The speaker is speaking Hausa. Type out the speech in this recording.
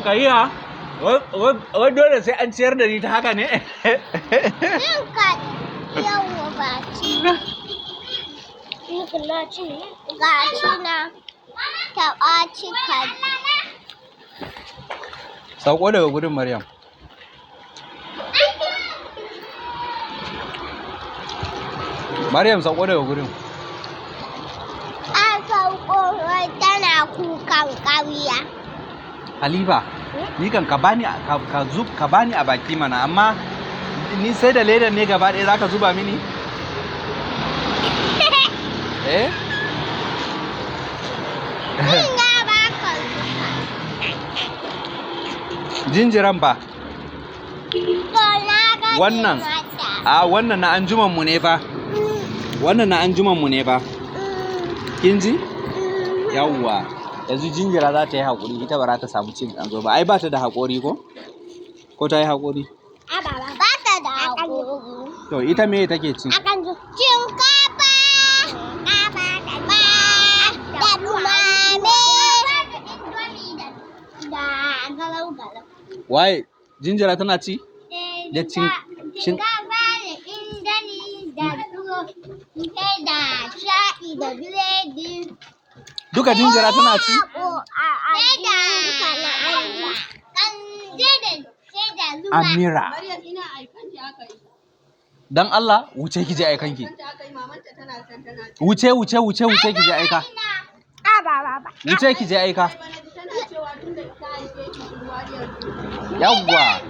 Maryam ka yi ha? Wai dole sai an ciyar da ni ta haka ne? Yin ka yawa ba ci. Ga ci na taɓa ci ka. Sauko daga gurin Maryam. Maryam sauko daga gurin. An sauko tana kukan ƙarya. Halifa, ni kan ka bani a baki mana, amma ni sai da ledan ne gaba ɗaya zaka zuba mini? Eh? Ina ba ka Jinjiran ba. To na ga Wannan na anjuman mu ne fa. Wannan na anjuman mu ne fa. Kin ji? Yawwa. Yanzu jinjira za ta yi haƙuri, ita ba za ta samu cin ƙanzo ba. Ai ba ta da haƙori ko? Ko ta yi haƙori? Ba ta da haƙori. To ita me take ci? Shinkafa. Da dumame. Da garau-garau. Waye? Jinjira tana ci? Da Shinkafa da indomi da tuwo da sha'i da biredi. Duka jinjira tana ci? Amira. Dan Allah, wuce ki je aikanki. Wuce ki je aika. Wuce ki je aika. Yawwa.